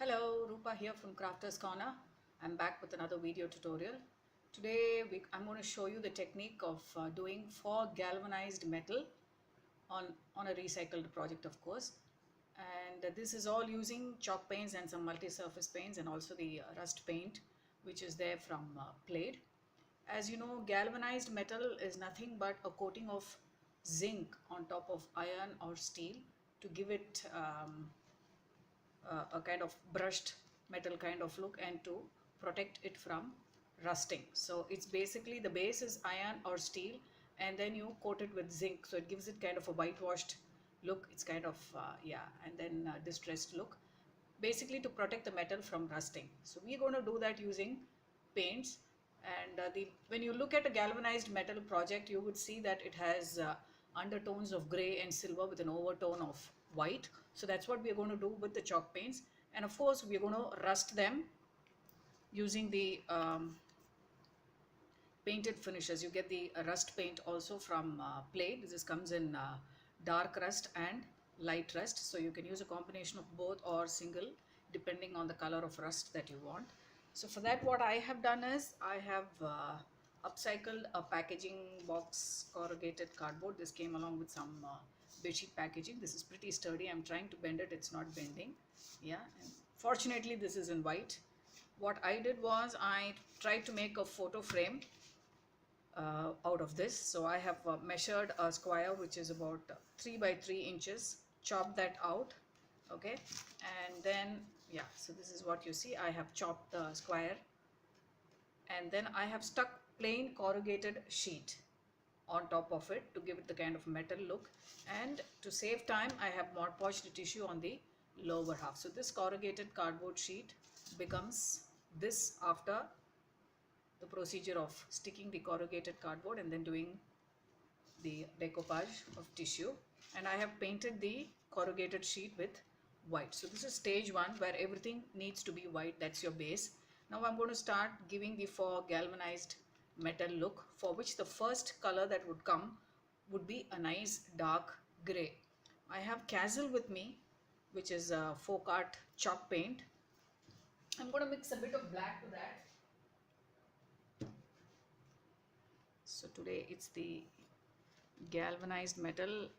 Hello, Rupa here from Crafters Corner. I'm back with another video tutorial. Today I'm going to show you the technique of doing for galvanized metal on a recycled project, of course. And this is all using chalk paints and some multi-surface paints and also the rust paint which is there from Plaid. As you know, galvanized metal is nothing but a coating of zinc on top of iron or steel to give it a kind of brushed metal kind of look and to protect it from rusting. So it's basically the base is iron or steel and then you coat it with zinc, so it gives it kind of a whitewashed look. It's kind of and then distressed look, basically to protect the metal from rusting. So we're going to do that using paints. And when you look at a galvanized metal project, you would see that it has undertones of gray and silver with an overtone of white. So that's what we're going to do with the chalk paints. And of course we're going to rust them using the painted finishes. You get the rust paint also from Plaid. This comes in dark rust and light rust, so you can use a combination of both or single depending on the color of rust that you want. So for that, what I have done is I have upcycled a packaging box corrugated cardboard. This came along with some bedsheet packaging. This is pretty sturdy. I'm trying to bend it, it's not bending. Yeah, and fortunately this is in white. What I did was I tried to make a photo frame out of this. So I have measured a square which is about 3 by 3 inches, chopped that out, okay, and then so this is what you see. I have chopped the square and then I have stuck plain corrugated sheet on top of it to give it the kind of metal look, and to save time I have Mod Podged tissue on the lower half. So this corrugated cardboard sheet becomes this after the procedure of sticking the corrugated cardboard and then doing the decoupage of tissue. And I have painted the corrugated sheet with white. So this is stage 1 where everything needs to be white. That's your base. Now I'm going to start giving the faux galvanized metal look, for which the first color that would come would be a nice dark gray. I have Castle with me, which is a folk art chalk paint. I'm going to mix a bit of black to that. So today it's the galvanized metal.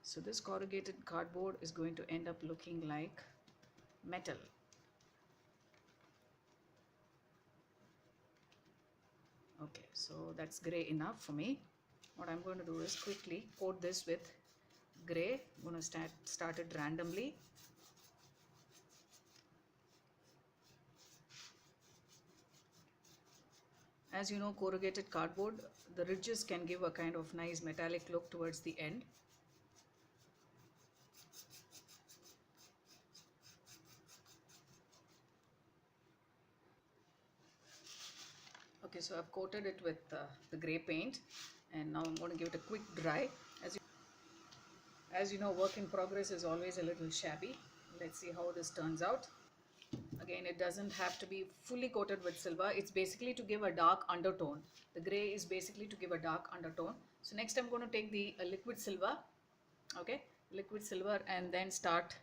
So this corrugated cardboard is going to end up looking like metal. Okay, so that's gray enough for me. What I'm going to do is quickly coat this with gray. I'm going to start it randomly. As you know, corrugated cardboard, the ridges can give a kind of nice metallic look towards the end. Okay, so I've coated it with the gray paint, and now I'm going to give it a quick dry. As you know, work in progress is always a little shabby. Let's see how this turns out. Again, it doesn't have to be fully coated with silver. It's basically to give a dark undertone. The gray is basically to give a dark undertone. So next I'm going to take the liquid silver, okay, liquid silver, and then start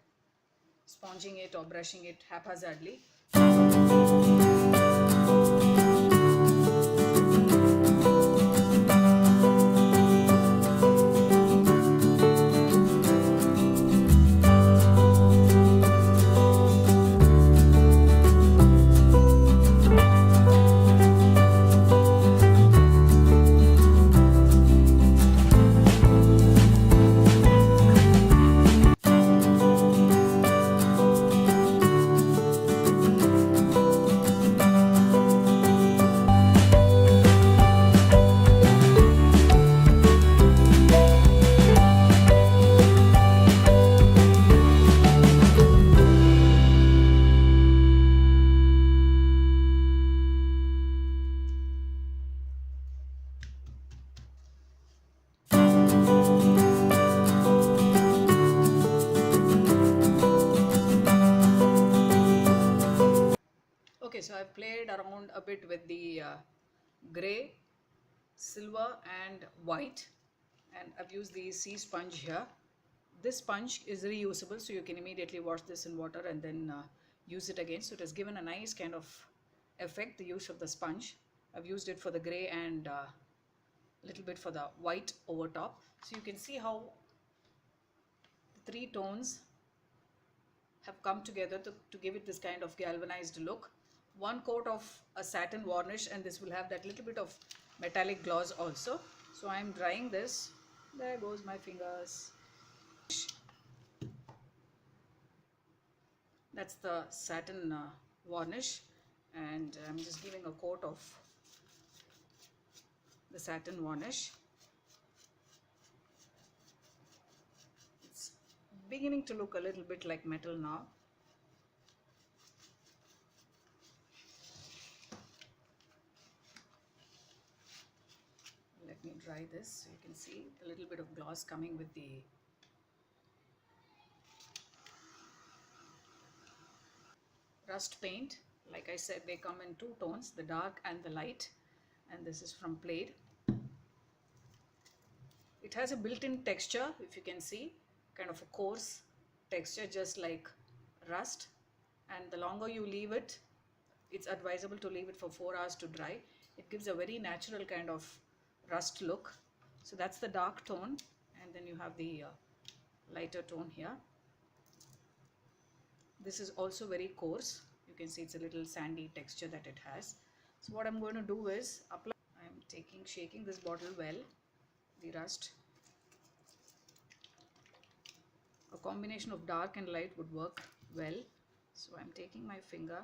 sponging it or brushing it haphazardly. Okay, so I've played around a bit with the gray, silver and white, and I've used the sea sponge here This sponge is reusable, so you can immediately wash this in water and then use it again. So it has given a nice kind of effect, the use of the sponge. I've used it for the gray and a little bit for the white over top. So you can see how the three tones have come together to give it this kind of galvanized look. One coat of a satin varnish, and this will have that little bit of metallic gloss also. So I am drying this. There goes my fingers. That's the satin varnish, and I'm just giving a coat of the satin varnish. It's beginning to look a little bit like metal now. Let me dry this so you can see a little bit of gloss coming with the rust paint. Like I said, they come in two tones, the dark and the light, and this is from Plaid. It has a built-in texture, if you can see, kind of a coarse texture just like rust, and the longer you leave it, it's advisable to leave it for 4 hours to dry. It gives a very natural kind of rust look. So that's the dark tone, and then you have the lighter tone here. This is also very coarse. You can see it's a little sandy texture that it has. So what I'm going to do is apply. I'm shaking this bottle well, the rust. A combination of dark and light would work well. So I'm taking my finger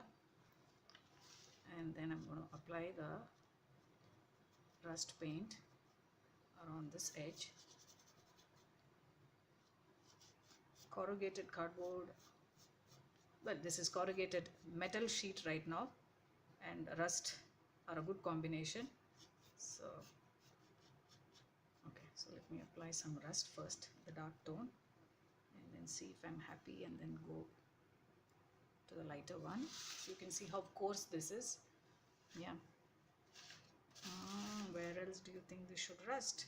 and then I'm going to apply the rust paint around this edge. Corrugated cardboard, well, this is corrugated metal sheet right now, and rust are a good combination. So okay, so let me apply some rust first, the dark tone, and then see if I'm happy, and then go to the lighter one. So you can see how coarse this is. Yeah. Where else do you think this should rust?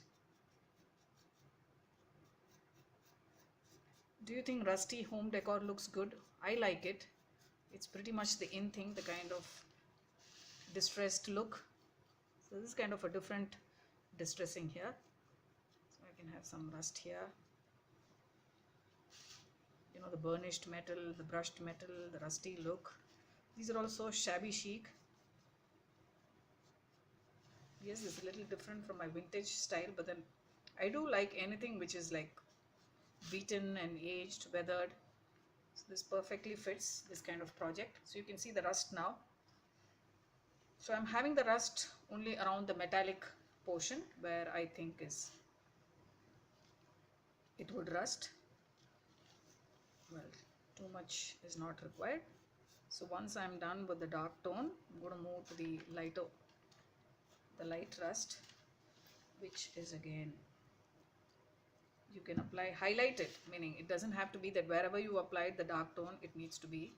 Do you think rusty home decor looks good? I like it. It's pretty much the in thing, the kind of distressed look. So this is kind of a different distressing here. So I can have some rust here. You know, the burnished metal, the brushed metal, the rusty look. These are also shabby chic. Yes, it's a little different from my vintage style, but then I do like anything which is like beaten and aged, weathered. So this perfectly fits this kind of project. So you can see the rust now. So I'm having the rust only around the metallic portion where I think it would rust. Well, too much is not required. So once I'm done with the dark tone, I'm going to move to the light rust, which is again, you can apply, highlight it, meaning it doesn't have to be that wherever you applied the dark tone, it needs to be,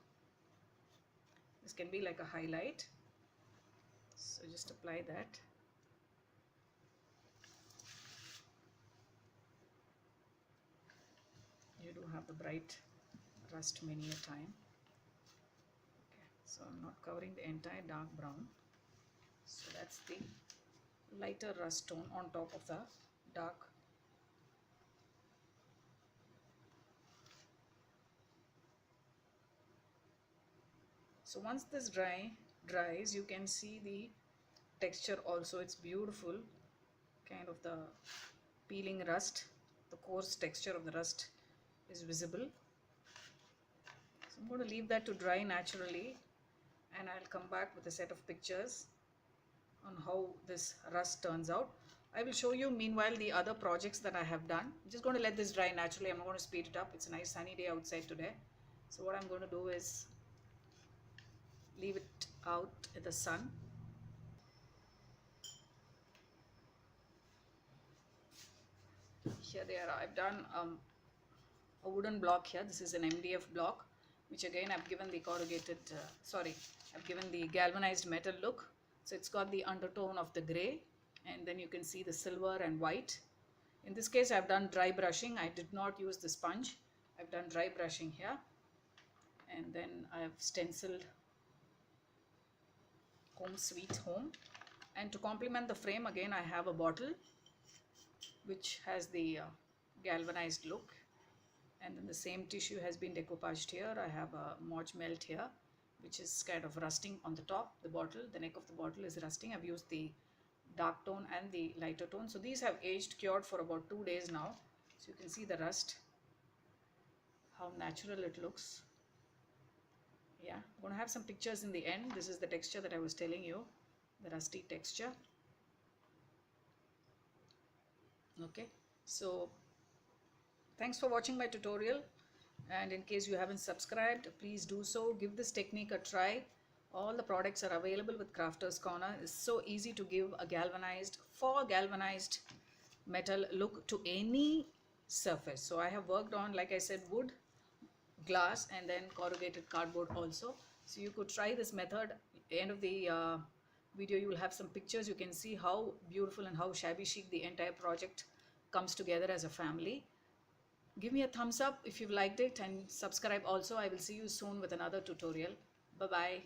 this can be like a highlight. So just apply that. You do have the bright rust many a time. Okay, so I'm not covering the entire dark brown. So that's the lighter rust tone on top of the dark. So once this dries, you can see the texture also. It's beautiful, kind of the peeling rust, the coarse texture of the rust is visible. So I'm going to leave that to dry naturally, and I'll come back with a set of pictures on how this rust turns out. I will show you meanwhile the other projects that I have done. I'm just going to let this dry naturally. I'm not going to speed it up. It's a nice sunny day outside today. So what I'm going to do is leave it out in the sun. Here they are. I've done a wooden block here. This is an MDF block, which again I've given the I've given the galvanized metal look. So it's got the undertone of the gray, and then you can see the silver and white In this case, I've done dry brushing. I did not use the sponge. I've done dry brushing here. And then I've stenciled Home Sweet Home. And to complement the frame, again, I have a bottle which has the galvanized look. And then the same tissue has been decoupaged here. I have a Mod melt here, which is kind of rusting on the top. The bottle, the neck of the bottle is rusting. I've used the dark tone and the lighter tone. So these have aged cured for about 2 days now. So you can see the rust, how natural it looks. Yeah, I'm going to have some pictures in the end. This is the texture that I was telling you, the rusty texture. Okay, so thanks for watching my tutorial, and in case you haven't subscribed, please do so. Give this technique a try. All the products are available with Crafter's Corner. It's so easy to give a galvanized metal look to any surface. So I have worked on, like I said, wood, glass, and then corrugated cardboard also. So you could try this method. At the end of the video, you will have some pictures. You can see how beautiful and how shabby chic the entire project comes together as a family. Give me a thumbs up if you've liked it, and subscribe also. I will see you soon with another tutorial. Bye bye.